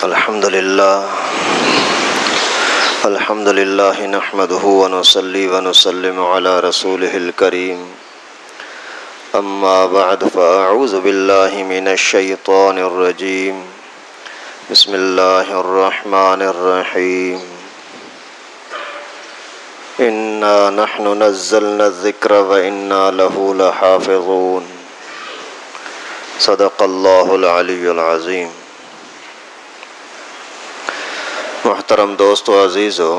الحمد لله نحمده ونصلي ونسلم على رسوله الكريم اما بعد فاعوذ بالله من الشيطان الرجيم بسم الله الرحمن الرحيم انا نحن نزلنا الذكر وانا له لحافظون صدق الله العلی العظیم۔ محترم دوستو عزیزو،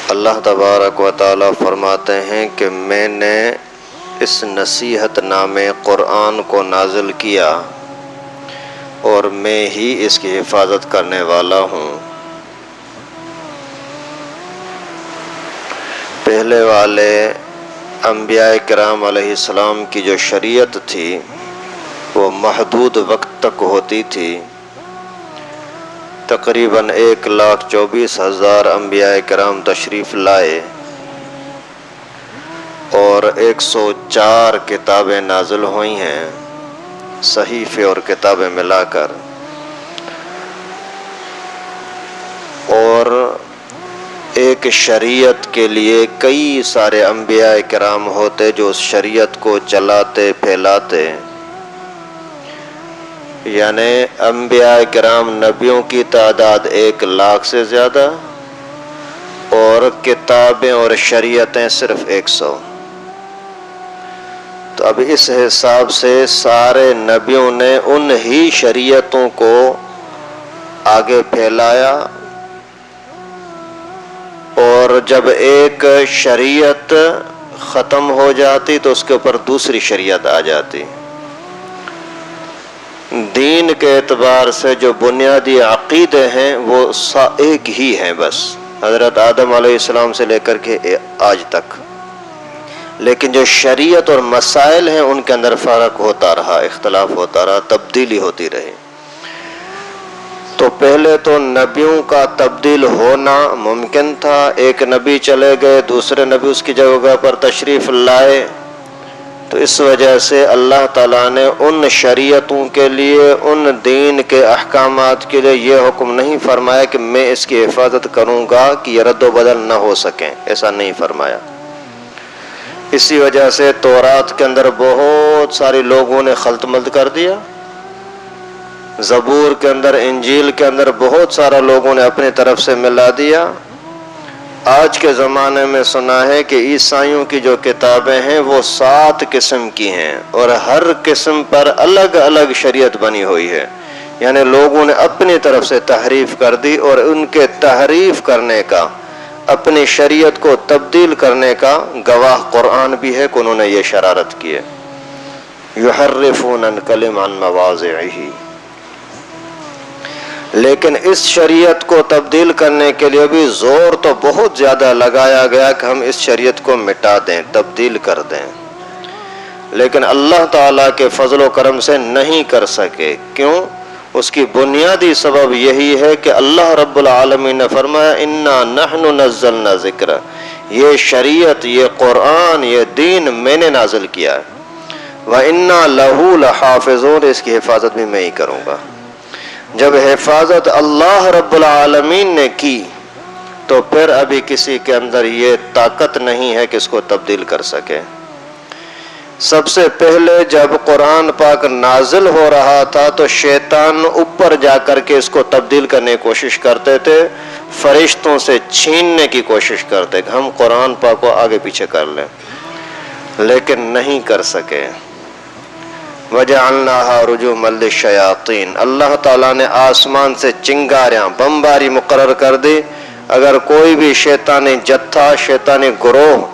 اللہ تبارک و تعالی فرماتے ہیں کہ میں نے اس نصیحت نامے قرآن کو نازل کیا اور میں ہی اس کی حفاظت کرنے والا ہوں۔ پہلے والے انبیاء کرام علیہ السلام کی جو شریعت تھی وہ محدود وقت تک ہوتی تھی۔ تقریباً 1,24,000 انبیاء کرام تشریف لائے اور 104 کتابیں نازل ہوئی ہیں، صحیفے اور کتابیں ملا کر، اور ایک شریعت کے لیے کئی سارے انبیاء کرام ہوتے جو اس شریعت کو چلاتے پھیلاتے، یعنی انبیاء کرام نبیوں کی تعداد 1,00,000 سے زیادہ اور کتابیں اور شریعتیں صرف 100۔ تو اب اس حساب سے سارے نبیوں نے ان ہی شریعتوں کو آگے پھیلایا، اور جب ایک شریعت ختم ہو جاتی تو اس کے اوپر دوسری شریعت آ جاتی۔ دین کے اعتبار سے جو بنیادی عقیدے ہیں وہ ایک ہی ہیں، بس حضرت آدم علیہ السلام سے لے کر کے آج تک، لیکن جو شریعت اور مسائل ہیں ان کے اندر فرق ہوتا رہا، اختلاف ہوتا رہا، تبدیلی ہوتی رہی۔ تو پہلے تو نبیوں کا تبدیل ہونا ممکن تھا، ایک نبی چلے گئے، دوسرے نبی اس کی جگہ پر تشریف لائے، تو اس وجہ سے اللہ تعالیٰ نے ان شریعتوں کے لیے، ان دین کے احکامات کے لیے یہ حکم نہیں فرمایا کہ میں اس کی حفاظت کروں گا کہ یہ رد و بدل نہ ہو سکیں، ایسا نہیں فرمایا۔ اسی وجہ سے تورات کے اندر بہت سارے لوگوں نے خلط ملط کر دیا، زبور کے اندر، انجیل کے اندر بہت سارا لوگوں نے اپنی طرف سے ملا دیا۔ آج کے زمانے میں سنا ہے کہ عیسائیوں کی جو کتابیں ہیں وہ 7 قسم کی ہیں اور ہر قسم پر الگ الگ شریعت بنی ہوئی ہے، یعنی لوگوں نے اپنی طرف سے تحریف کر دی، اور ان کے تحریف کرنے کا، اپنی شریعت کو تبدیل کرنے کا گواہ قرآن بھی ہے کہ انہوں نے یہ شرارت کی ہے۔ یحرفون الکلم عن مواضعہ۔ لیکن اس شریعت کو تبدیل کرنے کے لیے بھی زور تو بہت زیادہ لگایا گیا کہ ہم اس شریعت کو مٹا دیں، تبدیل کر دیں، لیکن اللہ تعالیٰ کے فضل و کرم سے نہیں کر سکے۔ کیوں؟ اس کی بنیادی سبب یہی ہے کہ اللہ رب العالمین نے فرمایا انا نحن نزلنا ذکر، یہ شریعت، یہ قرآن، یہ دین میں نے نازل کیا ہے، وَإِنَّا لَهُ لَحَافِظُونَ، اس کی حفاظت بھی میں ہی کروں گا۔ جب حفاظت اللہ رب العالمین نے کی تو پھر ابھی کسی کے اندر یہ طاقت نہیں ہے کہ اس کو تبدیل کر سکے۔ سب سے پہلے جب قرآن پاک نازل ہو رہا تھا تو شیطان اوپر جا کر کے اس کو تبدیل کرنے کی کوشش کرتے تھے، فرشتوں سے چھیننے کی کوشش کرتے کہ ہم قرآن پاک کو آگے پیچھے کر لیں، لیکن نہیں کر سکے۔ وَجَعَلْنَاهَا رُجُومًا لِلشَّيَاطِينِ، اللہ تعالیٰ نے آسمان سے چنگاریاں، بمباری مقرر کر دی۔ اگر کوئی بھی شیطانی جتھا، شیطانی گروہ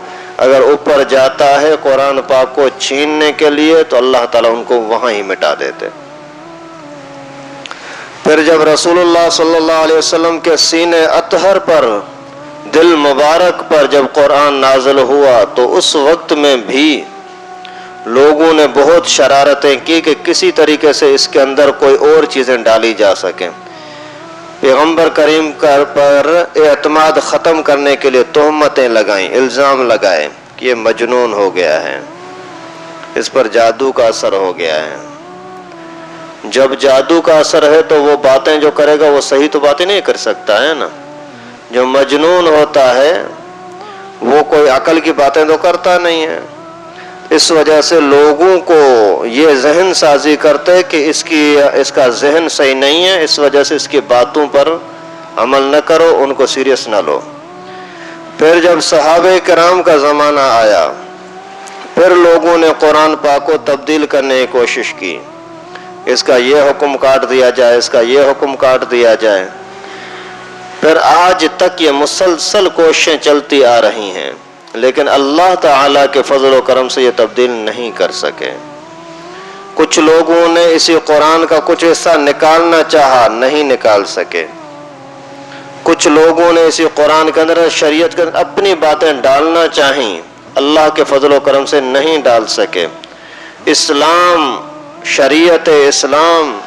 اگر اوپر جاتا ہے قرآن پاک کو چھیننے کے لیے تو اللہ تعالیٰ ان کو وہاں ہی مٹا دیتے۔ پھر جب رسول اللہ صلی اللہ علیہ وسلم کے سینے اطہر پر، دل مبارک پر جب قرآن نازل ہوا تو اس وقت میں بھی لوگوں نے بہت شرارتیں کی کہ کسی طریقے سے اس کے اندر کوئی اور چیزیں ڈالی جا سکیں۔ پیغمبر کریم پر اعتماد ختم کرنے کے لیے تہمتیں لگائیں، الزام لگائے کہ یہ مجنون ہو گیا ہے، اس پر جادو کا اثر ہو گیا ہے۔ جب جادو کا اثر ہے تو وہ باتیں جو کرے گا وہ صحیح تو باتیں نہیں کر سکتا ہے نا. جو مجنون ہوتا ہے وہ کوئی عقل کی باتیں تو کرتا نہیں ہے. اس وجہ سے لوگوں کو یہ ذہن سازی کرتے کہ اس کا ذہن صحیح نہیں ہے، اس وجہ سے اس کی باتوں پر عمل نہ کرو، ان کو سیریس نہ لو. پھر جب صحابہ کرام کا زمانہ آیا، پھر لوگوں نے قرآن پاک کو تبدیل کرنے کی کوشش کی. اس کا یہ حکم کاٹ دیا جائے، اس کا یہ حکم کاٹ دیا جائے. پھر آج تک یہ مسلسل کوششیں چلتی آ رہی ہیں، لیکن اللہ تعالیٰ کے فضل و کرم سے یہ تبدیل نہیں کر سکے. کچھ لوگوں نے اسی قرآن کا کچھ حصہ نکالنا چاہا، نہیں نکال سکے. کچھ لوگوں نے اسی قرآن کے اندر شریعت کے اندر اپنی باتیں ڈالنا چاہیں، اللہ کے فضل و کرم سے نہیں ڈال سکے. اسلام، شریعت اسلام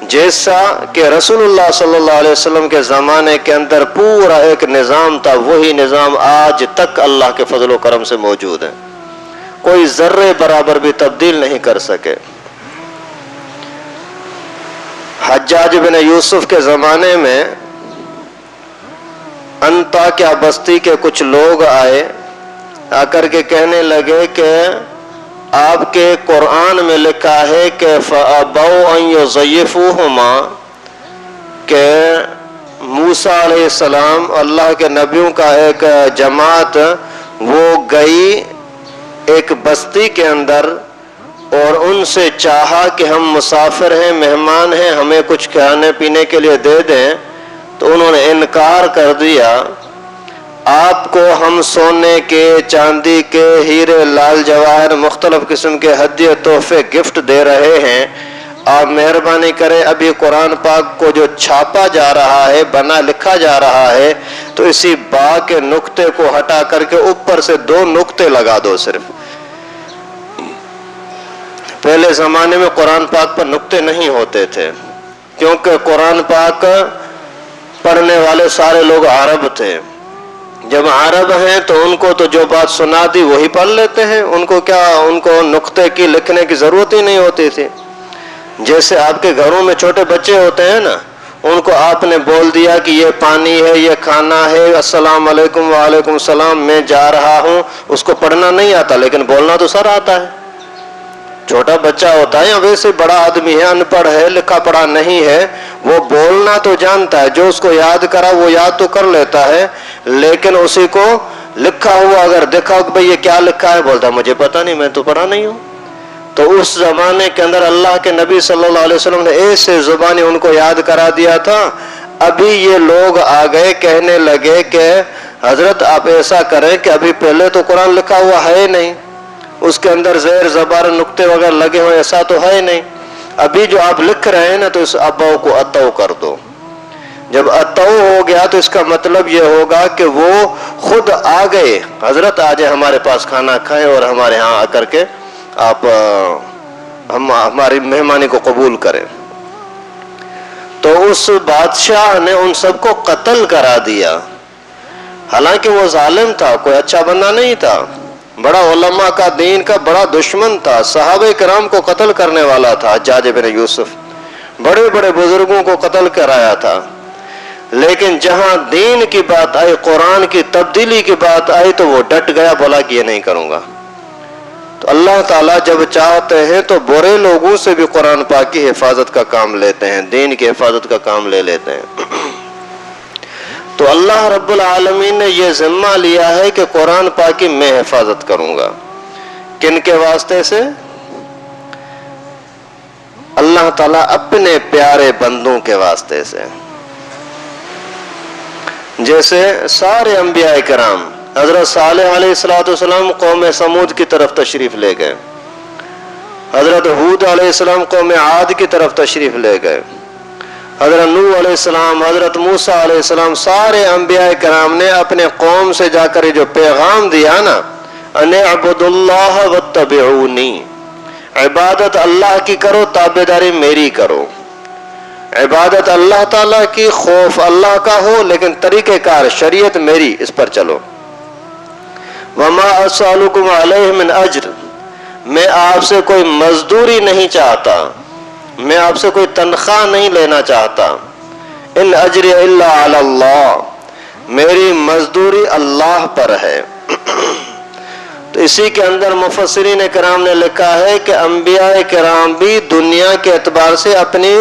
جیسا کہ رسول اللہ صلی اللہ علیہ وسلم کے زمانے کے اندر پورا ایک نظام تھا، وہی نظام آج تک اللہ کے فضل و کرم سے موجود ہے. کوئی ذرے برابر بھی تبدیل نہیں کر سکے. حجاج بن یوسف کے زمانے میں انطاکیہ بستی کے کچھ لوگ آئے، آ کر کے کہنے لگے کہ آپ کے قرآن میں لکھا ہے کہ فَأَبَوْا أَن يُضَيِّفُوهُمَا، کہ موسیٰ علیہ السلام اللہ کے نبیوں کا ایک جماعت وہ گئی ایک بستی کے اندر اور ان سے چاہا کہ ہم مسافر ہیں، مہمان ہیں، ہمیں کچھ کھانے پینے کے لیے دے دیں، تو انہوں نے انکار کر دیا. آپ کو ہم سونے کے، چاندی کے، ہیرے، لال جواہر، مختلف قسم کے ہدیے تحفے گفٹ دے رہے ہیں، آپ مہربانی کریں ابھی قرآن پاک کو جو چھاپا جا رہا ہے، بنا لکھا جا رہا ہے، تو اسی با کے نقطے کو ہٹا کر کے اوپر سے 2 نقطے لگا دو صرف. پہلے زمانے میں قرآن پاک پر نقطے نہیں ہوتے تھے، کیونکہ قرآن پاک پڑھنے والے سارے لوگ عرب تھے. جب عرب ہیں تو ان کو تو جو بات سنا دی وہی پڑھ لیتے ہیں، ان کو نقطے کی لکھنے کی ضرورت ہی نہیں ہوتی تھی. جیسے آپ کے گھروں میں چھوٹے بچے ہوتے ہیں نا، ان کو آپ نے بول دیا کہ یہ پانی ہے، یہ کھانا ہے، السلام علیکم وعلیکم السلام، میں جا رہا ہوں. اس کو پڑھنا نہیں آتا لیکن بولنا تو سر آتا ہے. چھوٹا بچہ ہوتا ہے یا ویسے بڑا آدمی ہے، ان پڑھ ہے، لکھا پڑھا نہیں ہے، وہ بولنا تو جانتا ہے، جو اس کو یاد کرا وہ یاد تو کر لیتا ہے، لیکن اسی کو لکھا ہوا اگر دیکھا کہ بھئی یہ کیا لکھا ہے، بولتا مجھے پتا نہیں، میں تو پڑھا نہیں ہوں. تو اس زمانے کے اندر اللہ کے نبی صلی اللہ علیہ وسلم نے ایسے زبانی ان کو یاد کرا دیا تھا. ابھی یہ لوگ آ گئے کہنے لگے کہ حضرت آپ ایسا کریں کہ ابھی پہلے تو قرآن لکھا ہوا ہے نہیں، اس کے اندر زیر زبر نقطے وغیرہ لگے ہوئے، ایسا تو ہے نہیں. ابھی جو آپ لکھ رہے ہیں نا تو اس اباؤ کو اتو کر دو. جب اتو ہو گیا تو اس کا مطلب یہ ہوگا کہ وہ خود آ گئے، حضرت آج ہمارے پاس کھانا کھائیں اور ہمارے ہاں آ کر کے آپ ہماری مہمانی کو قبول کریں. تو اس بادشاہ نے ان سب کو قتل کرا دیا. حالانکہ وہ ظالم تھا، کوئی اچھا بندہ نہیں تھا، بڑا علماء کا دین کا بڑا دشمن تھا، صحابہ کرام کو قتل کرنے والا تھا. حجاج بن یوسف بڑے بڑے بزرگوں کو قتل کرایا تھا. لیکن جہاں دین کی بات آئی، قرآن کی تبدیلی کی بات آئی، تو وہ ڈٹ گیا، بولا کہ یہ نہیں کروں گا. تو اللہ تعالیٰ جب چاہتے ہیں تو برے لوگوں سے بھی قرآن پاک کی حفاظت کا کام لیتے ہیں، دین کی حفاظت کا کام لے لیتے ہیں. تو اللہ رب العالمین نے یہ ذمہ لیا ہے کہ قرآن پاک کی میں حفاظت کروں گا. کن کے واسطے سے؟ اللہ تعالیٰ اپنے پیارے بندوں کے واسطے سے. جیسے سارے انبیاء کرام، حضرت صالح علیہ السلام قوم سمود کی طرف تشریف لے گئے، حضرت ہود علیہ السلام قوم عاد کی طرف تشریف لے گئے، حضرت نوح علیہ السلام، حضرت موسیٰ علیہ السلام، سارے انبیاء کرام نے اپنے قوم سے جا کر جو پیغام دیا نا، ان اعبدوا اللہ واتبعونی، عبادت اللہ کی کرو، تابعداری میری کرو. عبادت اللہ تعالیٰ کی، خوف اللہ کا ہو، لیکن طریقہ کار شریعت میری، اس پر چلو. وما اسألکم علیہ من اجر، میں آپ سے کوئی مزدوری نہیں چاہتا، میں آپ سے کوئی تنخواہ نہیں لینا چاہتا. ان اجری الا علی اللہ، میری مزدوری اللہ پر ہے. تو اسی کے اندر مفسرین کرام نے لکھا ہے کہ انبیاء کرام بھی دنیا کے اعتبار سے اپنی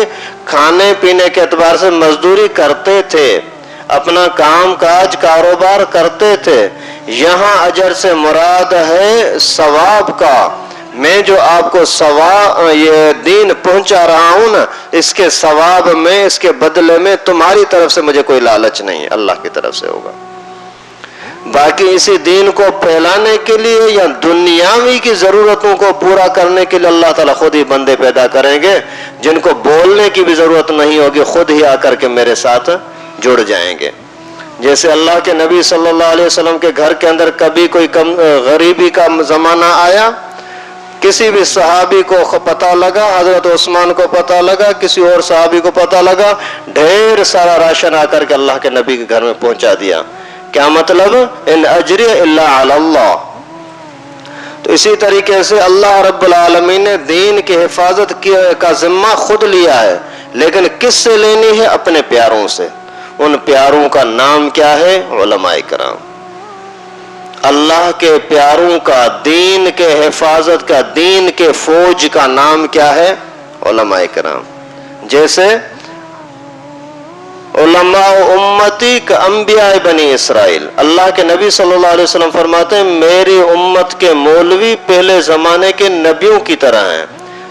کھانے پینے کے اعتبار سے مزدوری کرتے تھے، اپنا کام کاج کاروبار کرتے تھے. یہاں اجر سے مراد ہے ثواب کا. میں جو آپ کو یہ دین پہنچا رہا ہوں نا، اس کے ثواب میں، اس کے بدلے میں تمہاری طرف سے مجھے کوئی لالچ نہیں، اللہ کی طرف سے ہوگا. باقی اسی دین کو پھیلانے کے لیے یا دنیاوی کی ضرورتوں کو پورا کرنے کے لیے اللہ تعالیٰ خود ہی بندے پیدا کریں گے جن کو بولنے کی بھی ضرورت نہیں ہوگی، خود ہی آ کر کے میرے ساتھ جڑ جائیں گے. جیسے اللہ کے نبی صلی اللہ علیہ وسلم کے گھر کے اندر کبھی کوئی غریبی کا زمانہ آیا، کسی بھی صحابی کو پتہ لگا، حضرت عثمان کو پتہ لگا، کسی اور صحابی کو پتہ لگا، ڈھیر سارا راشن آ کر کے اللہ کے نبی کے گھر میں پہنچا دیا. کیا مطلب؟ ان اجری الا علی اللہ. تو اسی طریقے سے اللہ رب العالمین نے دین کی حفاظت کا ذمہ خود لیا ہے، لیکن کس سے لینی ہے؟ اپنے پیاروں سے. ان پیاروں کا نام کیا ہے؟ علماء کرام. اللہ کے پیاروں کا، دین کے حفاظت کا، دین کے فوج کا نام کیا ہے؟ علماء کرام. جیسے علماء امتی کا انبیاء بنی اسرائیل. اللہ کے نبی صلی اللہ علیہ وسلم فرماتے ہیں میری امت کے مولوی پہلے زمانے کے نبیوں کی طرح ہیں.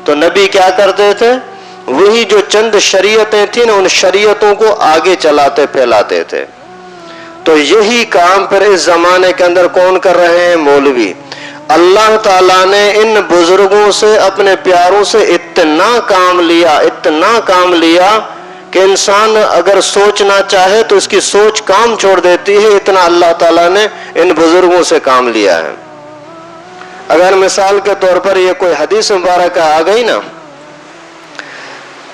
تو نبی کیا کرتے تھے؟ وہی جو چند شریعتیں تھیں نا، ان شریعتوں کو آگے چلاتے پھیلاتے تھے. تو یہی کام پھر اس زمانے کے اندر کون کر رہے ہیں؟ مولوی. اللہ تعالیٰ نے ان بزرگوں سے، اپنے پیاروں سے اتنا کام لیا کہ انسان اگر سوچنا چاہے تو اس کی سوچ کام چھوڑ دیتی ہے. اتنا اللہ تعالیٰ نے ان بزرگوں سے کام لیا ہے. اگر مثال کے طور پر یہ کوئی حدیث مبارکہ آ گئی نا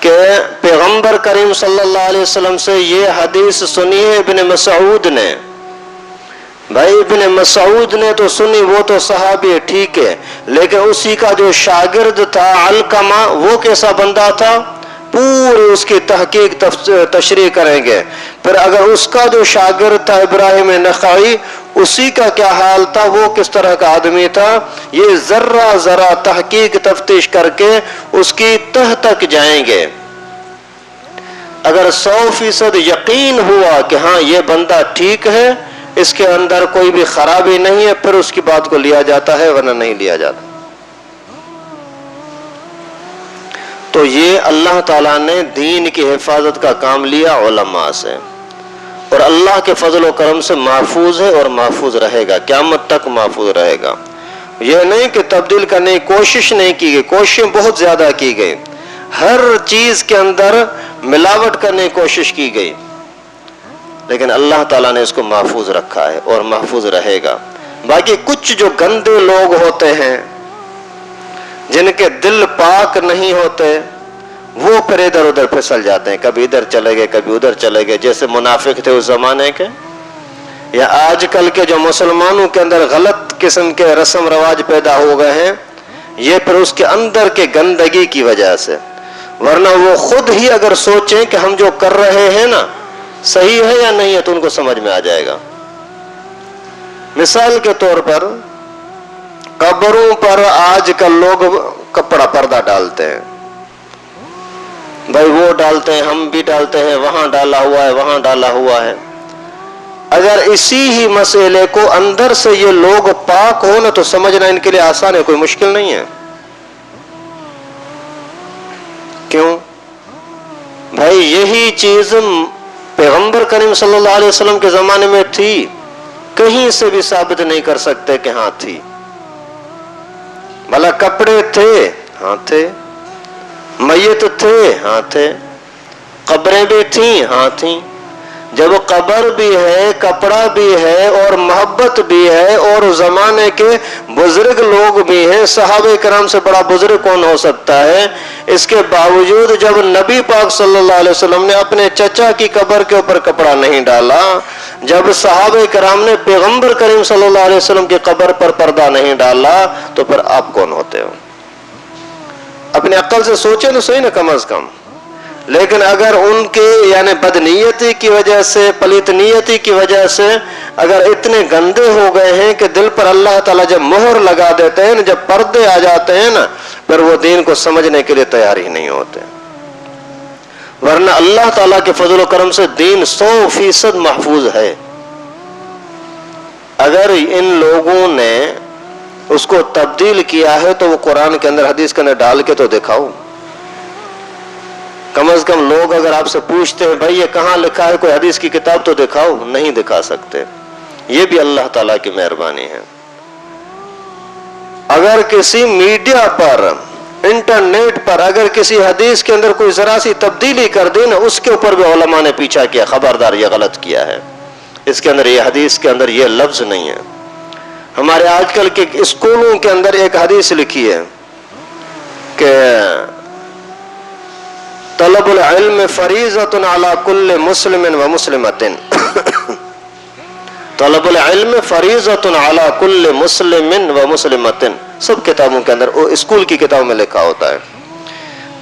کہ پیغمبر کریم صلی اللہ علیہ وسلم سے یہ حدیث سنی ہے ابن مسعود نے. بھائی ابن مسعود نے تو سنی، وہ تو صحابی ہے، ٹھیک ہے، لیکن اسی کا جو شاگرد تھا علقمہ، وہ کیسا بندہ تھا؟ پوری اس کی تحقیق تشریح کریں گے. پھر اگر اس کا جو شاگرد تھا ابراہیم نخعی، اسی کا کیا حال تھا، وہ کس طرح کا آدمی تھا، یہ ذرہ ذرہ تحقیق تفتیش کر کے اس کی تہ تک جائیں گے. اگر 100% یقین ہوا کہ ہاں یہ بندہ ٹھیک ہے، اس کے اندر کوئی بھی خرابی نہیں ہے، پھر اس کی بات کو لیا جاتا ہے، ورنہ نہیں لیا جاتا. تو یہ اللہ تعالیٰ نے دین کی حفاظت کا کام لیا علماء سے، اور اللہ کے فضل و کرم سے محفوظ ہے اور محفوظ رہے گا، قیامت تک محفوظ رہے گا. یہ نہیں کہ تبدیل کرنے کی کوشش نہیں کی گئی، کوششیں بہت زیادہ کی گئی، ہر چیز کے اندر ملاوٹ کرنے کی کوشش کی گئی، لیکن اللہ تعالیٰ نے اس کو محفوظ رکھا ہے اور محفوظ رہے گا. باقی کچھ جو گندے لوگ ہوتے ہیں، جن کے دل پاک نہیں ہوتے، وہ پھر ادھر ادھر پھسل جاتے ہیں، کبھی ادھر چلے گئے کبھی ادھر چلے گئے. جیسے منافق تھے اس زمانے کے، یا آج کل کے جو مسلمانوں کے اندر غلط قسم کے رسم رواج پیدا ہو گئے ہیں، یہ پھر اس کے اندر کے گندگی کی وجہ سے. ورنہ وہ خود ہی اگر سوچیں کہ ہم جو کر رہے ہیں نا صحیح ہے یا نہیں ہے، تو ان کو سمجھ میں آ جائے گا. مثال کے طور پر قبروں پر آج کل لوگ کپڑا پردہ ڈالتے ہیں. بھائی وہ ڈالتے ہیں، ہم بھی ڈالتے ہیں، وہاں ڈالا ہوا ہے، وہاں ڈالا ہوا ہے. اگر اسی ہی مسئلے کو اندر سے یہ لوگ پاک ہو نا، تو سمجھنا ان کے لیے آسان ہے، کوئی مشکل نہیں ہے. کیوں؟ بھائی یہی چیز پیغمبر کریم صلی اللہ علیہ وسلم کے زمانے میں تھی، کہیں سے بھی ثابت نہیں کر سکتے کہ ہاں تھی. بھلا کپڑے تھے؟ ہاں تھے. میت تھے؟ ہاں تھے. قبریں بھی تھیں؟ ہاں تھیں. جب قبر بھی ہے، کپڑا بھی ہے، اور محبت بھی ہے، اور زمانے کے بزرگ لوگ بھی ہیں، صحابہ کرام سے بڑا بزرگ کون ہو سکتا ہے؟ اس کے باوجود جب نبی پاک صلی اللہ علیہ وسلم نے اپنے چچا کی قبر کے اوپر کپڑا نہیں ڈالا، جب صحابہ کرام نے پیغمبر کریم صلی اللہ علیہ وسلم کی قبر پر پردہ نہیں ڈالا، تو پھر آپ کون ہوتے ہو؟ اپنی عقل سے سوچے تو صحیح نا کم از کم. لیکن اگر ان کے یعنی بدنیتی کی وجہ سے، پلیت نیتی کی وجہ سے اگر اتنے گندے ہو گئے ہیں کہ دل پر اللہ تعالیٰ جب مہر لگا دیتے ہیں نا، جب پردے آ جاتے ہیں نا، پھر وہ دین کو سمجھنے کے لیے تیار ہی نہیں ہوتے. ورنہ اللہ تعالیٰ کے فضل و کرم سے دین 100% محفوظ ہے. اگر ان لوگوں نے اس کو تبدیل کیا ہے تو وہ قرآن کے اندر، حدیث کے اندر ڈال کے تو دکھاؤ. کم از کم لوگ اگر آپ سے پوچھتے ہیں بھائی یہ کہاں لکھا ہے، کوئی حدیث کی کتاب تو دکھاؤ. نہیں دکھا سکتے. یہ بھی اللہ تعالیٰ کی مہربانی ہے. اگر کسی میڈیا پر، انٹرنیٹ پر اگر کسی حدیث کے اندر کوئی ذرا سی تبدیلی کر دی نا، اس کے اوپر بھی علماء نے پیچھا کیا، خبردار یہ غلط کیا ہے، اس کے اندر، یہ حدیث کے اندر یہ لفظ نہیں ہے. ہمارے آج کل کے اسکولوں کے اندر ایک حدیث لکھی ہے کہ طلب العلم فریضۃ علی کل مسلم و مسلمۃ. طلب العلم فریضۃ علی کل مسلم و مسلمۃ. سب کتابوں کے اندر، اسکول کی کتابوں میں لکھا ہوتا ہے.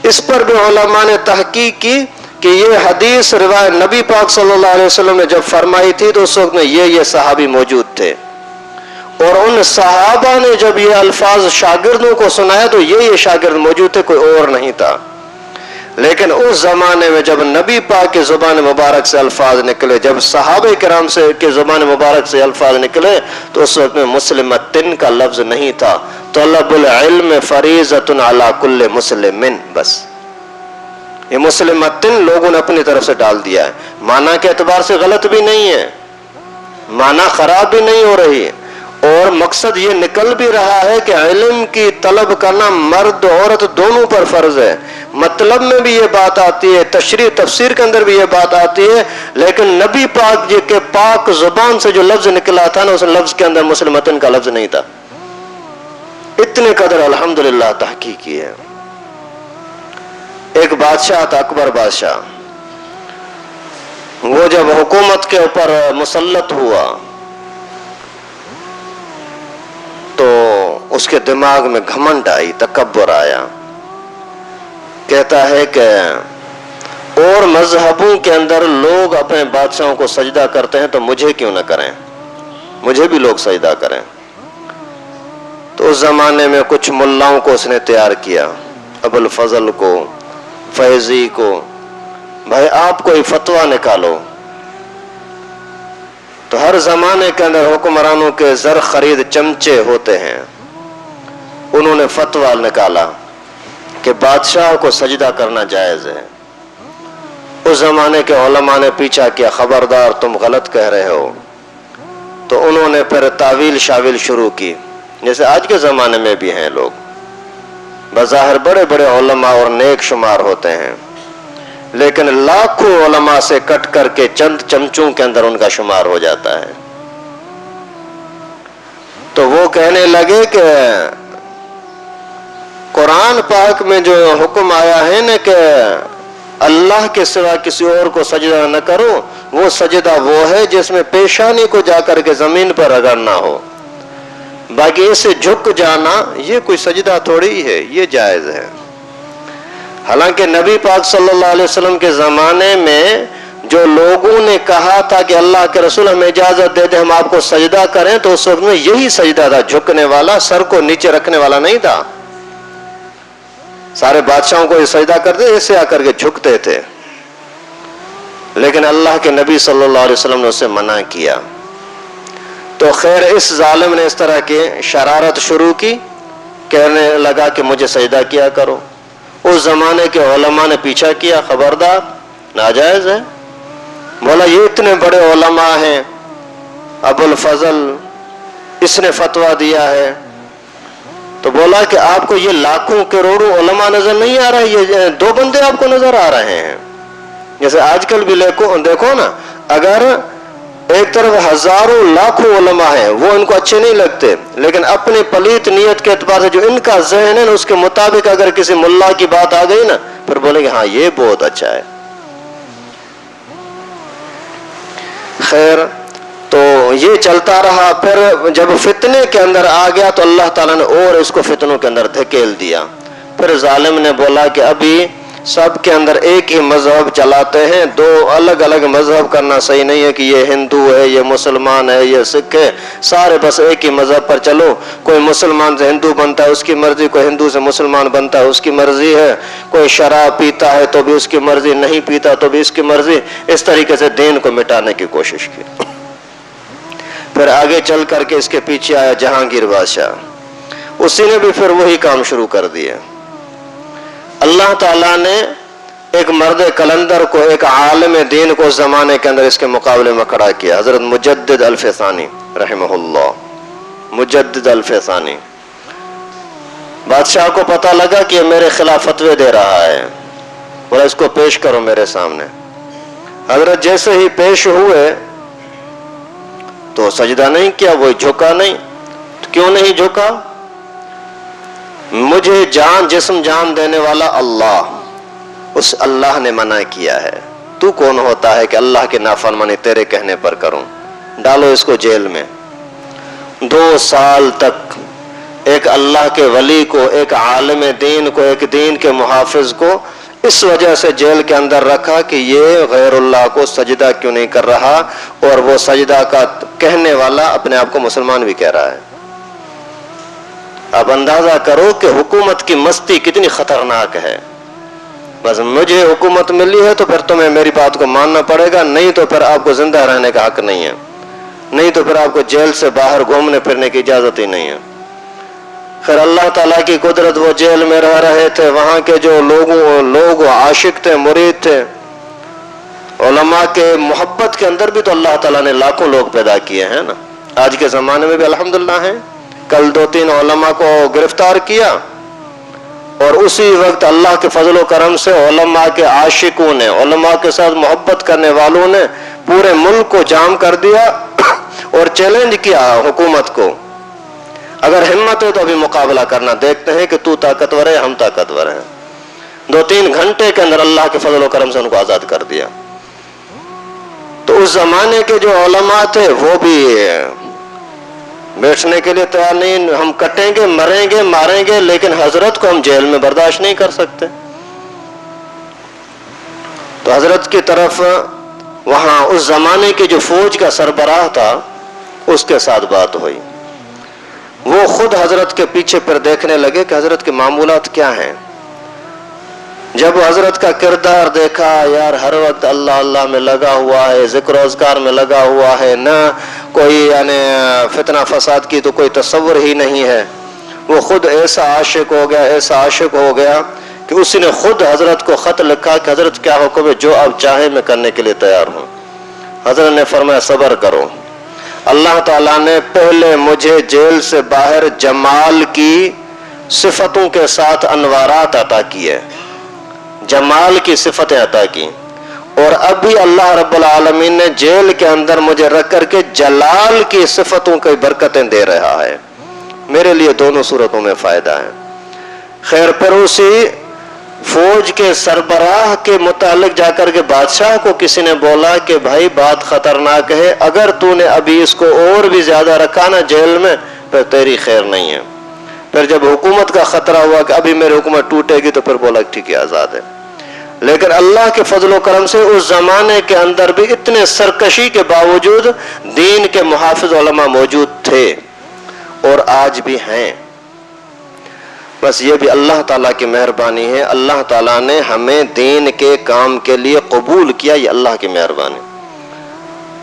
اس پر بھی علماء نے تحقیق کی کہ یہ حدیث روایت نبی پاک صلی اللہ علیہ وسلم نے جب فرمائی تھی تو اس وقت میں یہ صحابی موجود تھے، اور ان صحابہ نے جب یہ الفاظ شاگردوں کو سنایا تو یہ شاگرد موجود تھے، کوئی اور نہیں تھا. لیکن اس زمانے میں جب نبی پاک کی زبان مبارک سے الفاظ نکلے، جب صحابہ کرام سے کی زبان مبارک سے الفاظ نکلے، تو اس وقت میں مسلمتن کا لفظ نہیں تھا. طلب العلم فریضۃ علی کل مسلم. بس یہ مسلمتن لوگوں نے اپنی طرف سے ڈال دیا ہے. معنی کے اعتبار سے غلط بھی نہیں ہے، معنی خراب بھی نہیں ہو رہی ہے، اور مقصد یہ نکل بھی رہا ہے کہ علم کی طلب کرنا مرد عورت دونوں پر فرض ہے. مطلب میں بھی یہ بات آتی ہے، تشریح تفسیر کے اندر بھی یہ بات آتی ہے، لیکن نبی پاک جی کے پاک زبان سے جو لفظ نکلا تھا نا، اس لفظ کے اندر مسلمتن کا لفظ نہیں تھا. اتنے قدر الحمدللہ تحقیق کی ہے. ایک بادشاہ تھا، اکبر بادشاہ. وہ جب حکومت کے اوپر مسلط ہوا تو اس کے دماغ میں گھمنڈ آئی، تکبر آیا. کہتا ہے کہ اور مذہبوں کے اندر لوگ اپنے بادشاہوں کو سجدہ کرتے ہیں تو مجھے کیوں نہ کریں، مجھے بھی لوگ سجدہ کریں. تو اس زمانے میں کچھ ملاؤں کو اس نے تیار کیا، ابو الفضل کو، فیضی کو، بھائی آپ کوئی فتویٰ نکالو. تو ہر زمانے کے اندر حکمرانوں کے زر خرید چمچے ہوتے ہیں. انہوں نے فتویٰ نکالا کہ بادشاہ کو سجدہ کرنا جائز ہے. اس زمانے کے علماء نے پیچھا کیا، خبردار تم غلط کہہ رہے ہو. تو انہوں نے پھر تعویل شاویل شروع کی، جیسے آج کے زمانے میں بھی ہیں لوگ، بظاہر بڑے بڑے علماء اور نیک شمار ہوتے ہیں، لیکن لاکھوں علماء سے کٹ کر کے چند چمچوں کے اندر ان کا شمار ہو جاتا ہے. تو وہ کہنے لگے کہ قرآن پاک میں جو حکم آیا ہے نا کہ اللہ کے سوا کسی اور کو سجدہ نہ کرو، وہ سجدہ وہ ہے جس میں پیشانی کو جا کر کے زمین پر رگڑنا ہو. باقی اسے جھک جانا یہ کوئی سجدہ تھوڑی ہے، یہ جائز ہے. حالانکہ نبی پاک صلی اللہ علیہ وسلم کے زمانے میں جو لوگوں نے کہا تھا کہ اللہ کے رسول ہمیں اجازت دے دے ہم آپ کو سجدہ کریں، تو اس وقت میں یہی سجدہ تھا، جھکنے والا، سر کو نیچے رکھنے والا نہیں تھا. سارے بادشاہوں کو یہ سجدہ کرتے، ایسے آ کر کے جھکتے تھے. لیکن اللہ کے نبی صلی اللہ علیہ وسلم نے اسے منع کیا. تو خیر اس ظالم نے اس طرح کی شرارت شروع کی، کہنے لگا کہ مجھے سجدہ کیا کرو. اس زمانے کے علماء نے پیچھا کیا، خبردار ناجائز ہے. بولا یہ اتنے بڑے علماء ہیں، ابو الفضل، اس نے فتویٰ دیا ہے. تو بولا کہ آپ کو یہ لاکھوں کروڑوں علماء نظر نہیں آ رہے، یہ دو بندے آپ کو نظر آ رہے ہیں. جیسے آج کل بھی دیکھو نا، اگر ایک طرف ہزاروں لاکھوں علماء ہیں، وہ ان کو اچھے نہیں لگتے، لیکن اپنی پلیت نیت کے اعتبار سے جو ان کا ذہن ہے نا، اس کے مطابق اگر کسی ملا کی بات آ گئی نا، پھر بولیں گے ہاں یہ بہت اچھا ہے. خیر تو یہ چلتا رہا. پھر جب فتنے کے اندر آ گیا تو اللہ تعالیٰ نے اور اس کو فتنوں کے اندر دھکیل دیا. پھر ظالم نے بولا کہ ابھی سب کے اندر ایک ہی مذہب چلاتے ہیں، دو الگ الگ مذہب کرنا صحیح نہیں ہے کہ یہ ہندو ہے، یہ مسلمان ہے، یہ سکھ ہے، سارے بس ایک ہی مذہب پر چلو۔ کوئی مسلمان سے ہندو بنتا ہے اس کی مرضی، کوئی ہندو سے مسلمان بنتا ہے اس کی مرضی ہے، کوئی شراب پیتا ہے تو بھی اس کی مرضی، نہیں پیتا تو بھی اس کی مرضی۔ اس طریقے سے دین کو مٹانے کی کوشش کی۔ پھر آگے چل کر کے اس کے پیچھے آیا جہانگیر بادشاہ، اسی نے بھی پھر وہی کام شروع کر دیا۔ اللہ تعالیٰ نے ایک مرد کلندر کو، ایک عالم دین کو اس زمانے کے اندر اس کے مقابلے میں کھڑا کیا، حضرت مجدد الفسانی رحمہ اللہ۔ مجدد الفسانی، بادشاہ کو پتہ لگا کہ یہ میرے خلاف فتوے دے رہا ہے، بولا اس کو پیش کرو میرے سامنے۔ حضرت جیسے ہی پیش ہوئے تو سجدہ نہیں کیا، وہ جھکا نہیں۔ کیوں نہیں جھکا؟ مجھے جان، جسم جان دینے والا اللہ، اس اللہ نے منع کیا ہے۔ تو کون ہوتا ہے کہ اللہ کی نافرمانی تیرے کہنے پر کروں؟ ڈالو اس کو جیل میں۔ 2 سال تک ایک اللہ کے ولی کو، ایک عالم دین کو، ایک دین کے محافظ کو اس وجہ سے جیل کے اندر رکھا کہ یہ غیر اللہ کو سجدہ کیوں نہیں کر رہا، اور وہ سجدہ کا کہنے والا اپنے آپ کو مسلمان بھی کہہ رہا ہے۔ اب اندازہ کرو کہ حکومت کی مستی کتنی خطرناک ہے۔ بس مجھے حکومت ملی ہے تو پھر تمہیں میری بات کو ماننا پڑے گا، نہیں تو پھر آپ کو زندہ رہنے کا حق نہیں ہے، نہیں تو پھر آپ کو جیل سے باہر گھومنے پھرنے کی اجازت ہی نہیں ہے۔ خیر اللہ تعالیٰ کی قدرت، وہ جیل میں رہ رہے تھے، وہاں کے جو لوگ عاشق تھے، مرید تھے، علماء کے محبت کے اندر بھی تو اللہ تعالیٰ نے لاکھوں لوگ پیدا کیے ہیں نا۔ آج کے زمانے میں بھی الحمدللہ ہیں۔ کل 2-3 علماء کو گرفتار کیا، اور اسی وقت اللہ کے فضل و کرم سے علماء کے عاشقوں نے، علماء کے ساتھ محبت کرنے والوں نے پورے ملک کو جام کر دیا اور چیلنج کیا حکومت کو، اگر ہمت ہے تو ابھی مقابلہ کرنا، دیکھتے ہیں کہ تو طاقتور ہے، ہم طاقتور ہیں۔ 2-3 گھنٹے کے اندر اللہ کے فضل و کرم سے ان کو آزاد کر دیا۔ تو اس زمانے کے جو علماء تھے وہ بھی بیٹھنے کے لیے تیار نہیں، ہم کٹیں گے، مریں گے، ماریں گے، لیکن حضرت کو ہم جیل میں برداشت نہیں کر سکتے۔ تو حضرت کی طرف وہاں اس زمانے کے جو فوج کا سربراہ تھا اس کے ساتھ بات ہوئی، وہ خود حضرت کے پیچھے پر دیکھنے لگے کہ حضرت کے معمولات کیا ہیں۔ جب حضرت کا کردار دیکھا، یار ہر وقت اللہ اللہ میں لگا ہوا ہے، ذکر و اذکار میں لگا ہوا ہے، نہ کوئی یعنی فتنہ فساد کی تو کوئی تصور ہی نہیں ہے، وہ خود ایسا عاشق ہو گیا، ایسا عاشق ہو گیا کہ اس نے خود حضرت کو خط لکھا کہ حضرت کیا حکم ہے، جو آپ چاہیں میں کرنے کے لیے تیار ہوں۔ حضرت نے فرمایا صبر کرو، اللہ تعالیٰ نے پہلے مجھے جیل سے باہر جمال کی صفتوں کے ساتھ انوارات عطا کیے، جمال کی صفتیں عطا کی، اور اب بھی اللہ رب العالمین نے جیل کے اندر مجھے رکھ کر کے جلال کی صفتوں کی برکتیں دے رہا ہے۔ میرے لیے دونوں صورتوں میں فائدہ ہے۔ خیر پر اسی فوج کے سربراہ کے متعلق جا کر کے بادشاہ کو کسی نے بولا کہ بھائی بات خطرناک ہے، اگر تو نے ابھی اس کو اور بھی زیادہ رکھا نا جیل میں پھر تیری خیر نہیں ہے۔ پھر جب حکومت کا خطرہ ہوا کہ ابھی میری حکومت ٹوٹے گی تو پھر بولا ٹھیک ہے آزاد ہے۔ لیکن اللہ کے فضل و کرم سے اس زمانے کے اندر بھی اتنے سرکشی کے باوجود دین کے محافظ علماء موجود تھے اور آج بھی ہیں۔ بس یہ بھی اللہ تعالیٰ کی مہربانی ہے، اللہ تعالیٰ نے ہمیں دین کے کام کے لیے قبول کیا، یہ اللہ کی مہربانی۔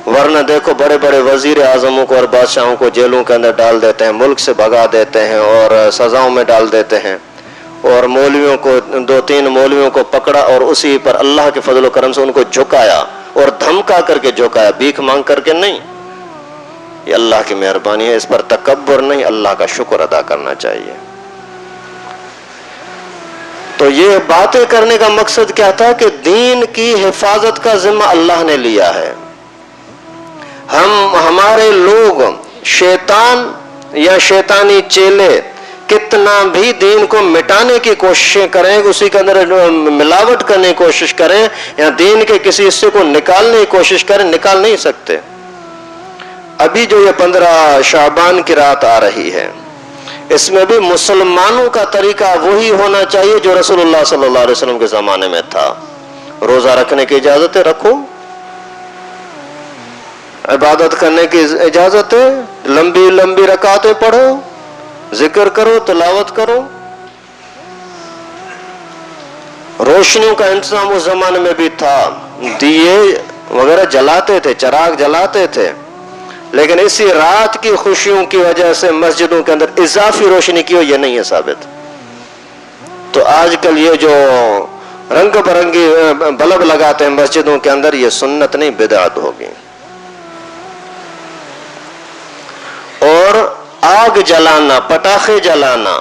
ورنہ دیکھو بڑے بڑے وزیر اعظموں کو اور بادشاہوں کو جیلوں کے اندر ڈال دیتے ہیں، ملک سے بھگا دیتے ہیں اور سزاؤں میں ڈال دیتے ہیں، اور مولویوں کو 2-3 مولویوں کو پکڑا اور اسی پر اللہ کے فضل و کرم سے ان کو جھکایا اور دھمکا کر کے جھکایا، بھیک مانگ کر کے نہیں۔ یہ اللہ کی مہربانی ہے، اس پر تکبر نہیں، اللہ کا شکر ادا کرنا چاہیے۔ تو یہ باتیں کرنے کا مقصد کیا تھا کہ دین کی حفاظت کا ذمہ اللہ نے لیا ہے۔ ہمارے لوگ شیطان یا شیطانی چیلے کتنا بھی دین کو مٹانے کی کوششیں کریں، اسی کے اندر ملاوٹ کرنے کی کوشش کریں یا دین کے کسی حصے کو نکالنے کی کوشش کریں، نکال نہیں سکتے۔ ابھی جو یہ 15 شعبان کی رات آ رہی ہے، اس میں بھی مسلمانوں کا طریقہ وہی ہونا چاہیے جو رسول اللہ صلی اللہ علیہ وسلم کے زمانے میں تھا. روزہ رکھنے کی اجازت ہے، رکھو. عبادت کرنے کی اجازت ہے، لمبی لمبی رکعتیں پڑھو، ذکر کرو، تلاوت کرو. روشنیوں کا انتظام اس زمانے میں بھی تھا، دیے وغیرہ جلاتے تھے، چراغ جلاتے تھے، لیکن اسی رات کی خوشیوں کی وجہ سے مسجدوں کے اندر اضافی روشنی کی ہو یہ نہیں ہے ثابت. تو آج کل یہ جو رنگ برنگی بلب لگاتے ہیں مسجدوں کے اندر، یہ سنت نہیں، بدعت ہوگی. اور آگ جلانا، پٹاخے جلانا،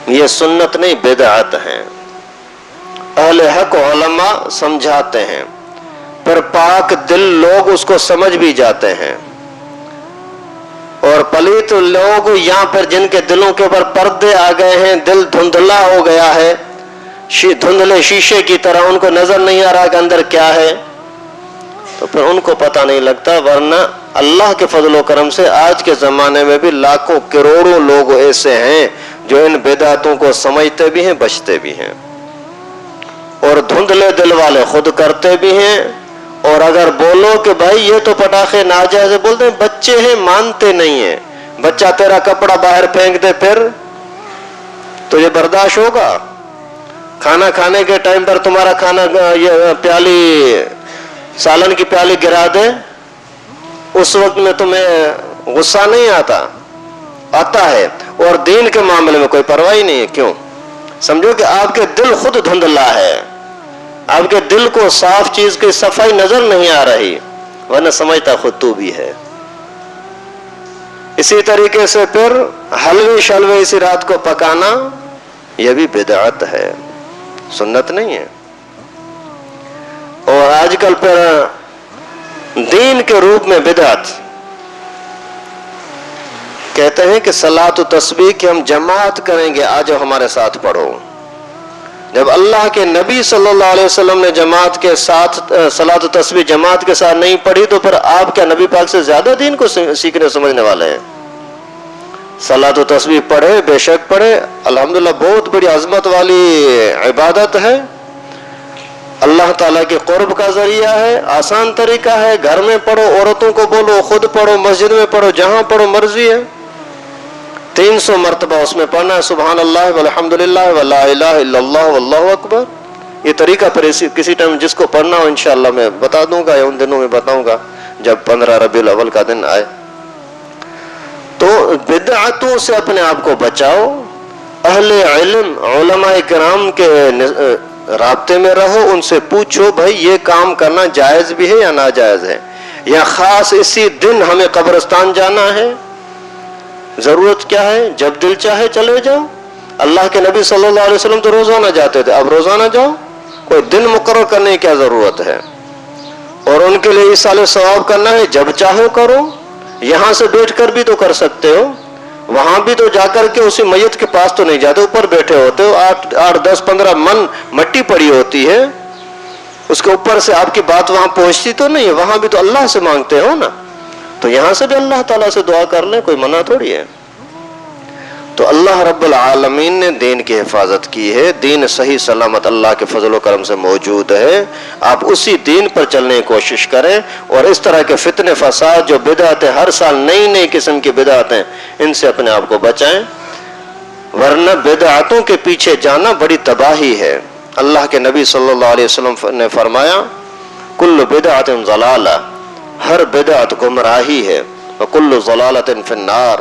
یہ سنت نہیں، بدعت ہیں. اہل حق علماء سمجھاتے ہیں، پر پاک دل لوگ اس کو سمجھ بھی جاتے ہیں. اور پلیت لوگ یہاں پر جن کے دلوں کے اوپر پردے آ گئے ہیں، دل دھندلا ہو گیا ہے، دھندلے شیشے کی طرح، ان کو نظر نہیں آ رہا کہ اندر کیا ہے، تو پھر ان کو پتہ نہیں لگتا. ورنہ اللہ کے فضل و کرم سے آج کے زمانے میں بھی لاکھوں کروڑوں لوگ ایسے ہیں جو ان بدعتوں کو سمجھتے بھی ہیں، بچتے بھی ہیں. اور دھندلے دل والے خود کرتے بھی ہیں. اور اگر بولو کہ بھائی یہ تو پٹاخے ناجائز ہے، بولتے ہیں بچے ہیں، مانتے نہیں ہیں. بچہ تیرا کپڑا باہر پھینک دے پھر تو یہ برداشت ہوگا؟ کھانا کھانے کے ٹائم پر تمہارا کھانا یہ پیالی، سالن کی پیالی گرا دے، اس وقت میں تمہیں غصہ نہیں آتا؟ آتا ہے. اور دین کے معاملے میں کوئی پرواہ نہیں ہے. کیوں؟ سمجھو کہ آپ کے دل خود دھندلا ہے، آپ کے دل کو صاف چیز کی صفائی نظر نہیں آ رہی، ورنہ سمجھتا خود تو بھی ہے. اسی طریقے سے پھر حلوے شلوے اسی رات کو پکانا، یہ بھی بدعت ہے، سنت نہیں ہے. اور آج کل پھر دین کے روپ میں بدعت کہتے ہیں کہ صلاۃ و تسبیح کی ہم جماعت کریں گے، آجو ہمارے ساتھ پڑھو. جب اللہ کے نبی صلی اللہ علیہ وسلم نے جماعت کے ساتھ صلاۃ و تسبیح جماعت کے ساتھ نہیں پڑھی، تو پھر آپ کیا نبی پاک سے زیادہ دین کو سیکھنے سمجھنے والے ہیں؟ صلاۃ و تسبیح پڑھے، بے شک پڑھے، الحمدللہ بہت بڑی عظمت والی عبادت ہے، اللہ تعالیٰ کے قرب کا ذریعہ ہے، آسان طریقہ ہے. گھر میں پڑھو، عورتوں کو بولو، خود پڑھو، مسجد میں پڑھو، جہاں پڑھو مرضی ہے. 300 مرتبہ اس میں پڑھنا ہے، سبحان اللہ والحمدللہ ولا الہ الا اللہ واللہ اکبر. یہ طریقہ پر کسی ٹائم جس کو پڑھنا ہو انشاءاللہ میں بتا دوں گا، یا ان دنوں میں بتاؤں گا جب 15 ربیع الاول کا دن آئے. تو بدعتوں سے اپنے آپ کو بچاؤ، اہل علم علماء کرام کے رابطے میں رہو، ان سے پوچھو بھائی یہ کام کرنا جائز بھی ہے یا ناجائز ہے، یا خاص اسی دن ہمیں قبرستان جانا ہے، ضرورت کیا ہے، جب دل چاہے چلے جاؤ. اللہ کے نبی صلی اللہ علیہ وسلم تو روزانہ جاتے تھے، اب روزانہ جاؤ، کوئی دن مقرر کرنے کی کیا ضرورت ہے. اور ان کے لیے ایصال ثواب کرنا ہے، جب چاہو کرو. یہاں سے بیٹھ کر بھی تو کر سکتے ہو، وہاں بھی تو جا کر کے اسی میت کے پاس تو نہیں جاتے، اوپر بیٹھے ہوتے ہو، 8 10 15 من مٹی پڑی ہوتی ہے، اس کے اوپر سے آپ کی بات وہاں پہنچتی تو نہیں ہے، وہاں بھی تو اللہ سے مانگتے ہو نا. تو یہاں سے بھی اللہ تعالیٰ سے دعا کر لیں، کوئی منع تھوڑی ہے. تو اللہ رب العالمین نے دین کی حفاظت کی ہے، دین صحیح سلامت اللہ کے فضل و کرم سے موجود ہے. آپ اسی دین پر چلنے کی کوشش کریں، اور اس طرح کے فتنے فساد جو بدعتیں ہر سال نئی نئی قسم کی بدعتیں، ان سے اپنے آپ کو بچائیں، ورنہ بدعتوں کے پیچھے جانا بڑی تباہی ہے. اللہ کے نبی صلی اللہ علیہ وسلم نے فرمایا کل بدعت ضلالہ، ہر بدعت گمراہی ہے، وکل ضلالۃ فی النار،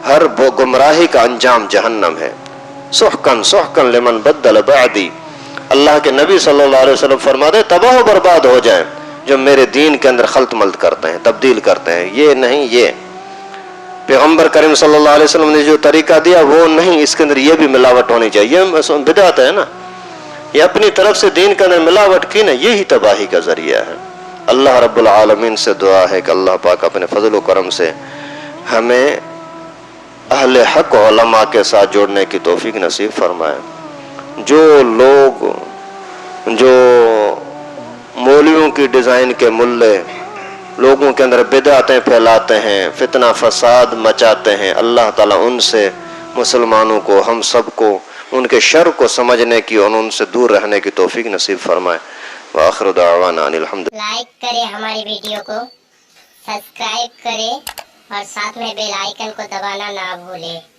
ہر گمراہی کا انجام جہنم ہے. سحقاً سحقاً لمن بدل بعدی، اللہ کے نبی صلی اللہ علیہ وسلم فرماتے تباہ و برباد ہو جائیں جو میرے دین کے اندر خلط ملط کرتے ہیں، تبدیل کرتے ہیں. یہ نہیں، یہ پیغمبر کریم صلی اللہ علیہ وسلم نے جو طریقہ دیا وہ نہیں، اس کے اندر یہ بھی ملاوٹ ہونی چاہیے. یہ بدعت ہے نا، یہ اپنی طرف سے دین کے اندر ملاوٹ کی نا، یہی تباہی کا ذریعہ ہے. اللہ رب العالمین سے دعا ہے کہ اللہ پاک اپنے فضل و کرم سے ہمیں اہل حق علماء کے ساتھ جوڑنے کی توفیق نصیب فرمائے. جو لوگ جو مولویوں کی ڈیزائن کے ملے لوگوں کے اندر بدعتیں پھیلاتے ہیں، فتنہ فساد مچاتے ہیں، اللہ تعالیٰ ان سے مسلمانوں کو، ہم سب کو ان کے شر کو سمجھنے کی اور ان سے دور رہنے کی توفیق نصیب فرمائے۔ وآخر دعوانا ان الحمد۔ لائک کرے ہماری ویڈیو کو، سبسکرائب کرے اور ساتھ میں بیل آئیکن کو دبانا نہ بھولے۔